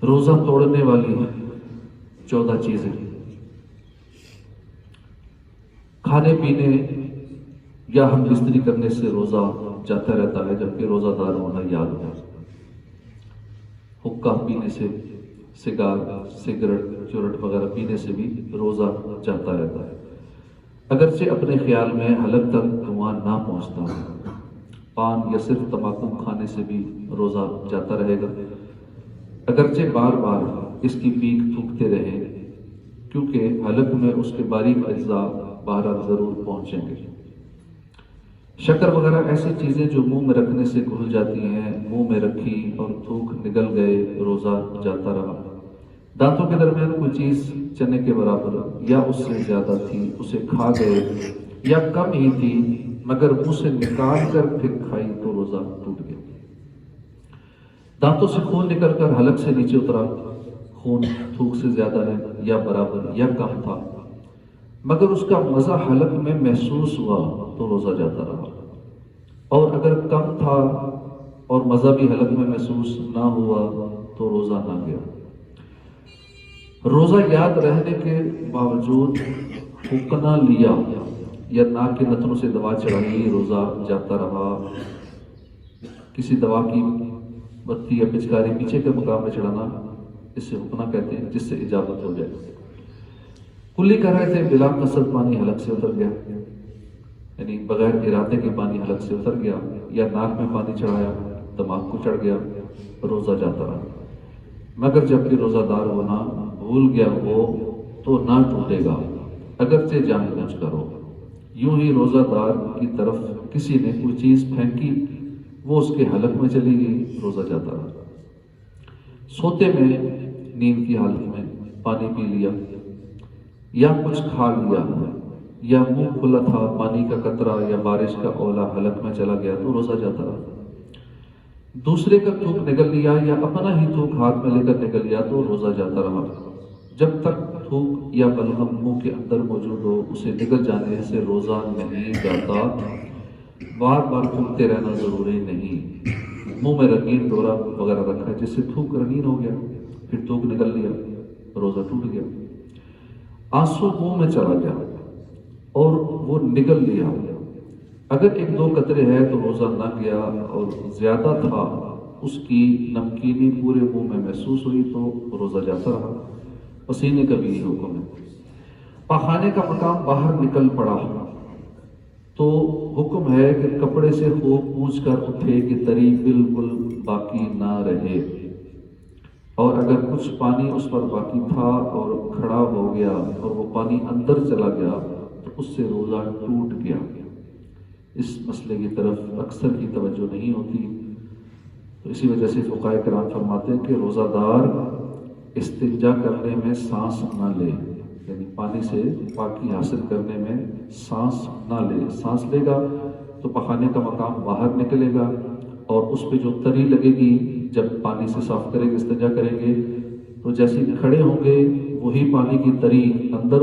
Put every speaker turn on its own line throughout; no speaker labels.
روزہ توڑنے والی 14 چیزیں: کھانے پینے یا ہم بستری کرنے سے روزہ جاتا رہتا ہے، جبکہ روزہ دار ہونا یاد ہے۔ حقہ پینے سے، سگریٹ چورٹ وغیرہ پینے سے بھی روزہ جاتا رہتا ہے، اگرچہ اپنے خیال میں حلق تک دھواں نہ پہنچتا ہے۔ پان یا صرف تمباکو کھانے سے بھی روزہ جاتا رہے گا، اگرچہ بار بار اس کی پیک تھوکتے رہے، کیونکہ حلق میں اس کے باریک اجزاء بہرحال ضرور پہنچیں گے۔ شکر وغیرہ ایسی چیزیں جو منہ میں رکھنے سے گھل جاتی ہیں، منہ میں رکھی اور تھوک نکل گئے، روزہ جاتا رہا۔ دانتوں کے درمیان کوئی چیز چنے کے برابر یا اس سے زیادہ تھی، اسے کھا گئے، یا کم ہی تھی مگر منہ سے نکال کر پھر کھائی تو روزہ ٹوٹ گیا۔ دانتوں سے خون نکل کر حلق سے نیچے اترا، خون تھوک سے زیادہ ہے یا برابر یا کم تھا، مگر اس کا مزہ حلق میں محسوس ہوا تو روزہ جاتا رہا، اور اگر کم تھا اور مزہ بھی حلق میں محسوس نہ ہوا تو روزہ نہ گیا۔ روزہ یاد رہنے کے باوجود حقنہ لیا یا ناک کے نتنوں سے دوا چڑھائی، روزہ جاتا رہا۔ کسی دوا کی بتی یا پچکاری پیچھے کے مقام میں چڑھانا، اس سے حقنہ کہتے ہیں، جس سے اجابت ہو جائے۔ کلی کر رہے تھے، بلا قصد پانی حلق سے اتر گیا، یعنی بغیر ارادے کے پانی حلق سے اتر گیا، یا ناک میں پانی چڑھایا، دماغ کو چڑھ گیا، روزہ جاتا رہا، مگر جب کہ روزہ دار ہونا بھول گیا ہو تو نہ ٹوٹے گا، اگرچہ جان بوجھ کر ہو۔ یوں ہی روزہ دار کی طرف کسی نے کوئی چیز پھینکی، وہ اس کے حلق میں چلی گئی، روزہ جاتا رہا۔ سوتے میں، نیند کی حالت میں پانی پی لیا یا کچھ کھا لیا، یا منہ کھلا تھا، پانی کا قطرہ یا بارش کا اولا حلق میں چلا گیا تو روزہ جاتا رہا۔ دوسرے کا تھوک نگل لیا یا اپنا ہی تھوک ہاتھ میں لے کر نگل لیا تو روزہ جاتا رہا۔ جب تک تھوک یا بلغم منہ کے اندر موجود ہو، اسے نگل جانے سے روزہ نہیں جاتا۔ بار بار تھوکتے رہنا ضروری نہیں۔ منہ میں رنگین ڈورا وغیرہ رکھا جس سے تھوک رنگین ہو گیا، پھر تھوک نگل لیا، روزہ ٹوٹ گیا۔ آنسو منہ میں چلا گیا اور وہ نگل لیا، اگر 1-2 قطرے ہے تو روزہ نہ گیا، اور زیادہ تھا، اس کی نمکینی پورے منہ میں محسوس ہوئی تو روزہ جاتا رہا۔ پسینے کا بھی حکم ہے۔ پاخانے کا مقام باہر نکل پڑا تو حکم ہے کہ کپڑے سے خوب پوچھ کر اٹھے کہ تری بالکل باقی نہ رہے، اور اگر کچھ پانی اس پر باقی تھا اور کھڑا ہو گیا اور وہ پانی اندر چلا گیا تو اس سے روزہ ٹوٹ گیا۔ اس مسئلے کی طرف اکثر کی توجہ نہیں ہوتی، تو اسی وجہ سے فقہاء کرام فرماتے ہیں کہ روزہ دار استنجا کرنے میں سانس نہ لے، یعنی پانی سے پاکی حاصل کرنے میں سانس نہ لے۔ سانس لے گا تو پخانے کا مقام باہر نکلے گا، اور اس پہ جو تری لگے گی جب پانی سے صاف کریں گے، استنجا کریں گے، تو جیسے کھڑے ہوں گے وہی پانی کی تری اندر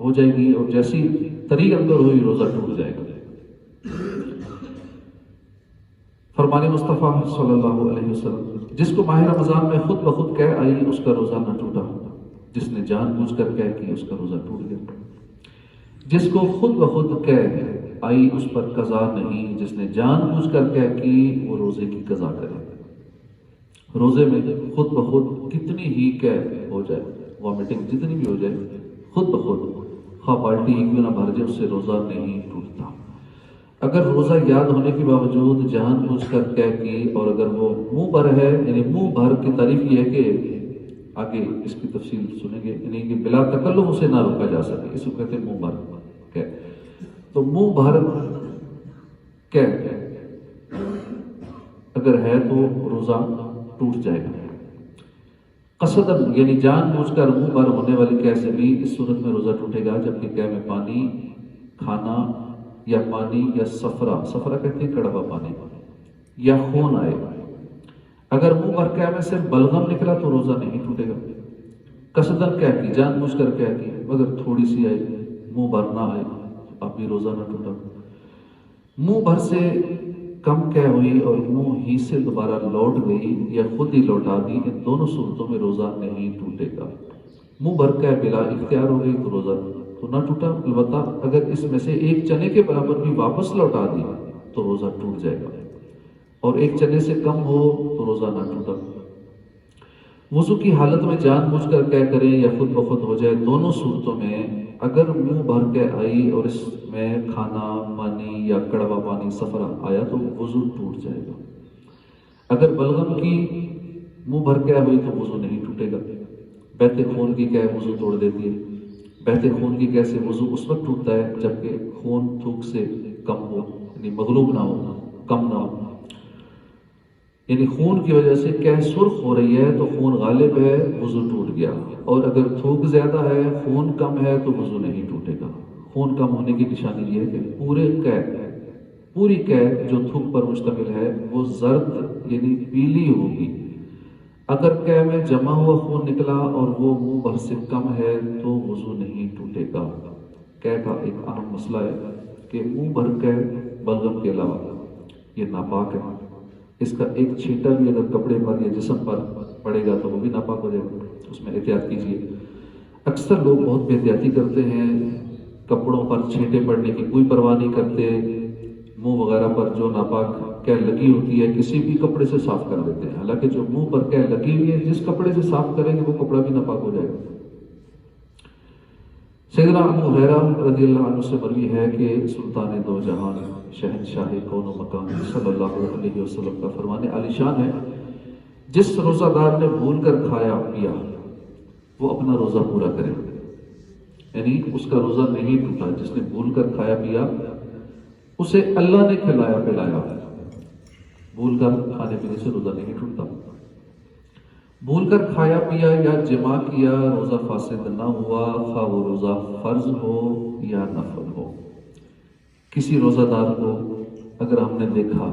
ہو جائے گی، اور جیسی تری اندر ہوئی روزہ ٹوٹ جائے گا۔ فرمان مصطفیٰ صلی اللہ علیہ وسلم: جس کو ماہ رمضان میں خود بخود قے آئی اس کا روزہ نہ ٹوٹا، جس نے جان بوجھ کر قے کی اس کا روزہ ٹوٹ گیا۔ جس کو خود بخود قے آئی اس پر قضا نہیں، جس نے جان بوجھ کر قے کی وہ روزے کی قضا کرے۔ روزے میں خود بخود کتنی ہی قے ہو جائے، وامٹنگ جتنی بھی ہو جائے، خود بخود خواہ بالٹی ہی کیوں نہ بھر جائے، اس سے روزہ نہیں ٹوٹتا۔ اگر روزہ یاد ہونے کے باوجود جان بوجھ کر قے کی، اور اگر وہ منہ بھر ہے، یعنی منہ بھر کی تعریف یہ ہے کہ آگے اس کی تفصیل سنیں گے، یعنی کہ بلا تکلف اسے نہ روکا جا سکے، اس کو کہتے ہیں منہ بھر قے۔ تو منہ بھر قے اگر ہے تو روزہ ٹوٹ جائے گا۔ قصداً یعنی جان بوجھ کر منہ بھر ہونے والی قے سے بھی اس صورت میں روزہ ٹوٹے گا جبکہ قے میں پانی، کھانا یا پانی یا صفرا کہتے ہیں کڑوا پانی، یا خون آئے۔ اگر منہ بھر قے میں صرف بلغم نکلا تو روزہ نہیں ٹوٹے گا۔ قصداً قے کی، جان بوجھ کر قے کی، مگر تھوڑی سی آئی، منہ بھر نہ آئے، اب بھی روزہ نہ ٹوٹا۔ منہ بھر سے کم کہہ ہوئی اور منہ ہی سے دوبارہ لوٹ گئی یا خود ہی لوٹا دی، ان دونوں صورتوں میں روزہ نہیں ٹوٹے گا۔ منہ بھر کہہ بلا اختیار ہو گئی تو روزہ تو نہ ٹوٹا، البتہ اگر اس میں سے ایک چنے کے برابر بھی واپس لوٹا دی تو روزہ ٹوٹ جائے گا، اور ایک چنے سے کم ہو تو روزہ نہ ٹوٹا۔ وضو کی حالت میں جان بوجھ کر کہہ کریں یا خود بخود ہو جائے، دونوں صورتوں میں اگر منہ بھر کے آئی اور اس میں کھانا، پانی یا کڑوا پانی سفر آیا تو وضو ٹوٹ جائے گا۔ اگر بلغم کی منہ بھر کے ہوئی تو وضو نہیں ٹوٹے گا۔ بہتے خون کی کہہ وضو توڑ دیتی ہے۔ بہتے خون کی کہہ سے وضو اس وقت ٹوٹتا ہے جبکہ خون تھوک سے کم ہو، یعنی مغلوب نہ ہو، کم نہ ہو، یعنی خون کی وجہ سے کہہ سرخ ہو رہی ہے تو خون غالب ہے، وضو ٹوٹ گیا، اور اگر تھوک زیادہ ہے، خون کم ہے تو وضو نہیں ٹوٹے گا۔ خون کم ہونے کی نشانی یہ ہے کہ پوری کہہ جو تھوک پر مشتمل ہے وہ زرد یعنی پیلی ہوگی۔ اگر کہہ میں جمع ہوا خون نکلا اور وہ منہ بھر سے کم ہے تو وضو نہیں ٹوٹے گا۔ کہہ کا ایک اہم مسئلہ ہے کہ منہ بھر کہہ بلغم کے علاوہ یہ ناپاک ہے، اس کا ایک چھینٹا بھی اگر کپڑے پر یا جسم پر پڑے گا تو وہ بھی ناپاک ہو جائے گا، اس میں احتیاط کیجیے۔ اکثر لوگ بہت بے احتیاطی کرتے ہیں، کپڑوں پر چھینٹے پڑنے کی کوئی پرواہ نہیں کرتے، منہ وغیرہ پر جو ناپاک کہہ لگی ہوتی ہے کسی بھی کپڑے سے صاف کر دیتے ہیں، حالانکہ جو منہ پر کہہ لگی ہوئی ہے جس کپڑے سے صاف کریں گے وہ کپڑا بھی ناپاک ہو جائے گا۔ سیدنا ابو ہریرہ رضی اللہ عنہ سے مروی ہے کہ سلطان دو جہان شہنشاہ کون و مکان صلی اللہ علیہ وسلم کا فرمان عالی شان ہے، جس روزہ دار نے بھول کر کھایا پیا وہ اپنا روزہ پورا کرے، یعنی اس کا روزہ نہیں ٹوٹا۔ جس نے بھول کر کھایا پیا اسے اللہ نے کھلایا پلایا، بھول کر کھانے پینے سے روزہ نہیں ٹوٹتا۔ بھول کر کھایا پیا یا جمع کیا روزہ فاسد نہ ہوا، خواہ وہ روزہ فرض ہو یا نفل ہو۔ کسی روزہ دار کو اگر ہم نے دیکھا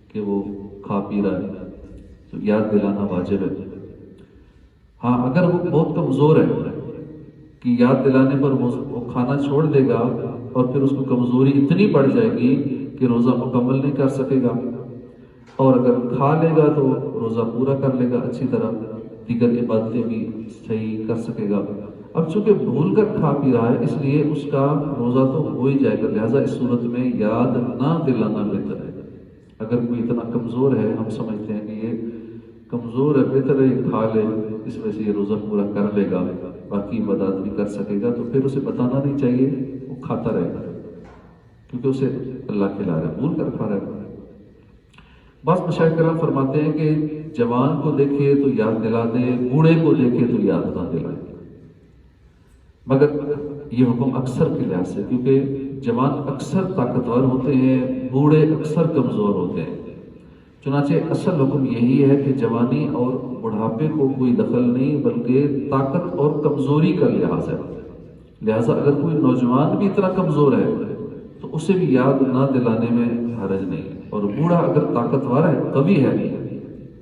کہ وہ کھا پی رہا ہے تو یاد دلانا واجب ہے۔ ہاں اگر وہ بہت کمزور ہے کہ یاد دلانے پر وہ کھانا چھوڑ دے گا اور پھر اس کو کمزوری اتنی بڑھ جائے گی کہ روزہ مکمل نہیں کر سکے گا، اور اگر کھا لے گا تو روزہ پورا کر لے گا اچھی طرح، دیگر عبادتیں بھی صحیح کر سکے گا۔ اب چونکہ بھول کر کھا پی رہا ہے اس لیے اس کا روزہ تو ہو ہی جائے گا، لہٰذا اس صورت میں یاد نہ دلانا بہتر ہے۔ اگر کوئی اتنا کمزور ہے، ہم سمجھتے ہیں کہ یہ کمزور ہے، بہتر ہے یہ کھا لے، اس وجہ سے یہ روزہ پورا کر لے گا، باقی عبادات بھی کر سکے گا، تو پھر اسے بتانا نہیں چاہیے، وہ کھاتا رہے گا کیونکہ اسے اللہ کھلا رہا ہے، بھول کر کھا رہا ہے۔ بعض مشائخ کرام فرماتے ہیں کہ جوان کو دیکھے تو یاد دلا دے، بوڑھے کو دیکھے تو یاد نہ دلائے، مگر یہ حکم اکثر کے لحاظ سے، کیونکہ جوان اکثر طاقتور ہوتے ہیں، بوڑھے اکثر کمزور ہوتے ہیں، چنانچہ اصل حکم یہی ہے کہ جوانی اور بڑھاپے کو کوئی دخل نہیں بلکہ طاقت اور کمزوری کا لحاظ ہے۔ لہٰذا اگر کوئی نوجوان بھی اتنا کمزور ہے تو اسے بھی یاد نہ دلانے میں حرج نہیں، اور بوڑھا اگر طاقتور ہے، قوی ہے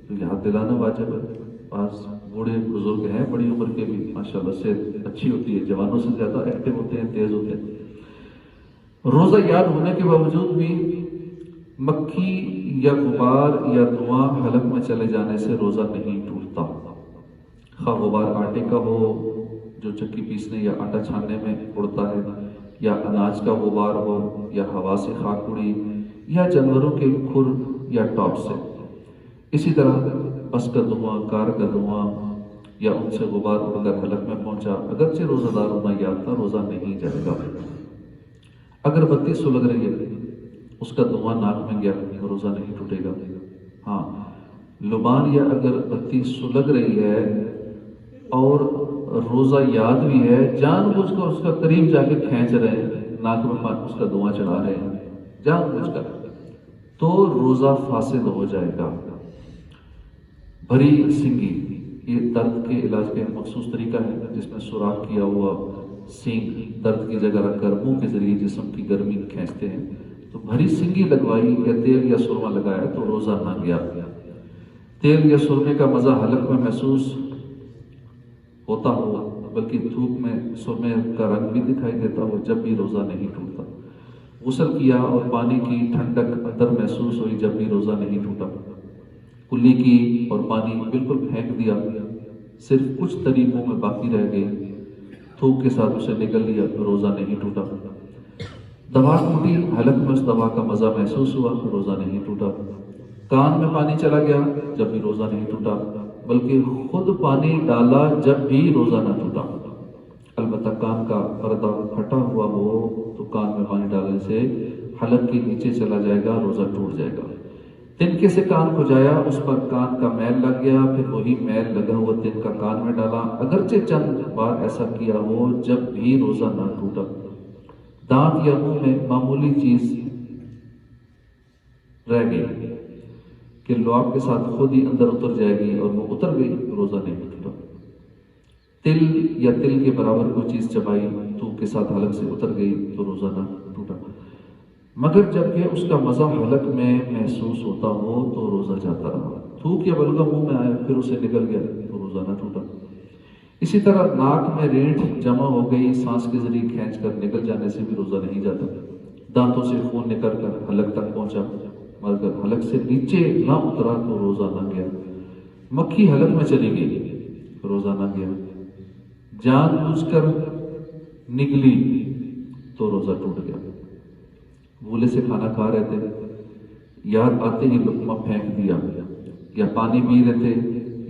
تو یاد دلانا واجب ہے۔ بعض بوڑھے بزرگ ہیں بڑی عمر کے بھی، ماشاءاللہ صحت اچھی ہوتی ہے، جوانوں سے زیادہ ایکٹیو ہوتے ہیں، تیز ہوتے ہیں۔ روزہ یاد ہونے کے باوجود بھی مکھی یا غبار یا دھواں حلق میں چلے جانے سے روزہ نہیں ٹوٹتا، خواہ غبار آٹے کا ہو جو چکی پیسنے یا آٹا چھاننے میں اڑتا ہے، یا اناج کا غبار ہو، یا ہوا سے خاک اڑی، یا جانوروں کے کھر یا ٹاپ سے۔ اسی طرح بس کا دھواں، کار کا دھواں یا ان سے غبار اڑ کر حلق میں پہنچا، اگرچہ روزہ دار ہونا یاد تھا، روزہ نہیں جائے گا۔ اگر بتی سلگ رہی ہے، اس کا دھواں ناک میں گیا، روزہ نہیں ٹوٹے گا۔ ہاں لبان یا اگر بتی سلگ رہی ہے اور روزہ یاد بھی ہے، جان بوجھ کر اس کا قریب جا کے کھینچ رہے ہیں، ناک میں اس کا دھواں چڑھا رہے ہیں جان بوجھ کر، تو روزہ فاسد ہو جائے گا۔ بھری سنگی یہ درد کے علاج کا ایک مخصوص طریقہ ہے، جس میں سوراخ کیا ہوا سینگ درد کی جگہ رکھ کر منہ کے ذریعے جسم کی گرمی کھینچتے ہیں، تو بھری سنگی لگوائی یا تیل یا سرما لگایا تو روزہ نہ گیا۔ تیل یا سرمے کا مزہ حلق میں محسوس ہوتا ہو، بلکہ دھوپ میں سرمے کا رنگ بھی دکھائی دیتا ہو، جب بھی روزہ نہیں ٹوٹتا۔ غسل کیا اور پانی کی ٹھنڈک اندر محسوس ہوئی جب بھی روزہ نہیں ٹوٹا۔ کلی کی اور پانی بالکل پھینک دیا، صرف کچھ تری منہ میں باقی رہ گئی، تھوک کے ساتھ اسے نگل لیا، روزہ نہیں ٹوٹا۔ دوا ٹوٹی، حلق میں اس دوا کا مزہ محسوس ہوا، روزہ نہیں ٹوٹا۔ کان میں پانی چلا گیا، جب بھی روزہ نہیں ٹوٹا، بلکہ خود پانی ڈالا جب بھی روزہ نہ ٹوٹا۔ البتہ کان کا پردہ پھٹا ہوا ہو تو کان میں پانی ڈالنے سے حلق کے نیچے چلا جائے گا، روزہ ٹوٹ جائے گا۔ تنکے سے کان کو جایا، اس پر کان کا میل لگ گیا، پھر وہی میل لگا ہوا تنکا کان میں ڈالا، اگرچہ چند بار ایسا کیا ہو، جب بھی روزہ نہ ٹوٹا۔ دانت یا منہ میں معمولی چیز رہ گئی کہ لعاب کے ساتھ خود ہی اندر اتر جائے گی اور وہ اتر گئی، روزہ نہیں ٹوٹا۔ تل یا تل کے برابر کوئی چیز چبائی، تھوک کے ساتھ حلق سے اتر گئی تو روزہ نہ ٹوٹا، مگر جب کہ اس کا مزہ حلق میں محسوس ہوتا ہو تو روزہ جاتا رہا۔ تھوک یا بلغم منہ میں آیا پھر اسے نکل گیا تو روزہ نہ ٹوٹا۔ اسی طرح ناک میں رینٹ جمع ہو گئی، سانس کے ذریعے کھینچ کر نکل جانے سے بھی روزہ نہیں جاتا۔ دانتوں سے خون نکل کر حلق تک پہنچا، مگر حلق سے نیچے نہ اترا تو روزہ نہ گیا۔ مکھی حلق میں چلی گئی، روزہ نہ گیا۔ جان بوجھ کر نگلی تو روزہ ٹوٹ گیا۔ بھولے سے کھانا کھا رہے تھے، یاد آتے ہی لقمہ پھینک دیا، یا پانی پی رہے تھے،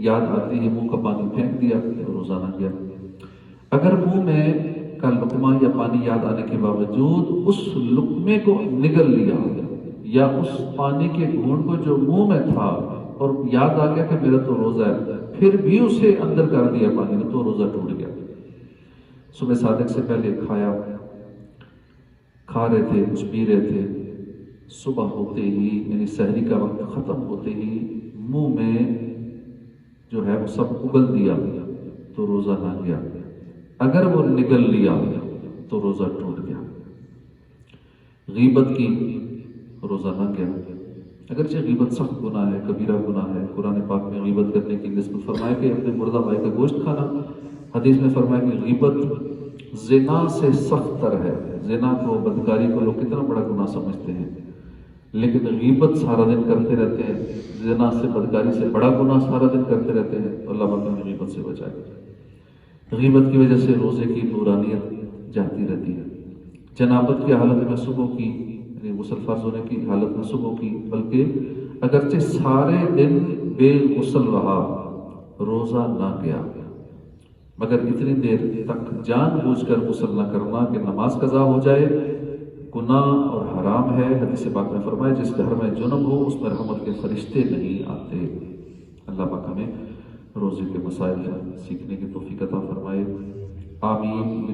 یاد آتے ہی منہ کا پانی پھینک دیا تو روزہ نہ گیا۔ اگر منہ میں کا لقمہ یا پانی یاد آنے کے باوجود اس لقمے کو نگل لیا یا اس پانی کے گھونٹ کو جو منہ میں تھا اور یاد آ گیا کہ میرا تو روزہ ہے، پھر بھی اسے اندر کر دیا پانی نے تو روزہ ٹوٹ گیا۔ صبح صادق سے پہلے کھا رہے تھے، کچھ پی رہے تھے، صبح ہوتے ہی یعنی سحری کا وقت ختم ہوتے ہی منہ میں جو ہے وہ سب اگل دیا تو روزہ نہ گیا۔ اگر وہ نگل لیا تو روزہ ٹوٹ گیا۔ غیبت کی، روزہ نہ گیا۔ اگرچہ غیبت سخت گناہ ہے، کبیرہ گناہ ہے، قرآن پاک میں غیبت کرنے کی نسبت فرمایا کہ اپنے مردہ بھائی کا گوشت کھانا، حدیث میں فرمایا کہ غیبت زنا سے سخت تر ہے۔ زنا کو، بدکاری کو لوگ کتنا بڑا گناہ سمجھتے ہیں، لیکن غیبت سارا دن کرتے رہتے ہیں، زنا سے، بدکاری سے بڑا گناہ سارا دن کرتے رہتے ہیں، تو اللہ پاک ہمیں غیبت سے بچائے۔ غیبت کی وجہ سے روزے کی نورانیت جاتی رہتی ہے۔ جنابت کی حالت میں صبح کی، یعنی غسل فرض ہونے کی حالت میں صبح کی، بلکہ اگرچہ سارے دن بے غسل رہا، روزہ نہ گیا، مگر اتنی دیر تک جان بوجھ کر غسل نہ کرنا کہ نماز قضا ہو جائے، گناہ اور حرام ہے۔ حدیث پاک میں فرمایا جس گھر میں جنب ہو اس میں رحمت کے فرشتے نہیں آتے۔ اللہ پاک ہمیں روزے کے مسائل سیکھنے کی توفیق عطا فرمائے، آمین۔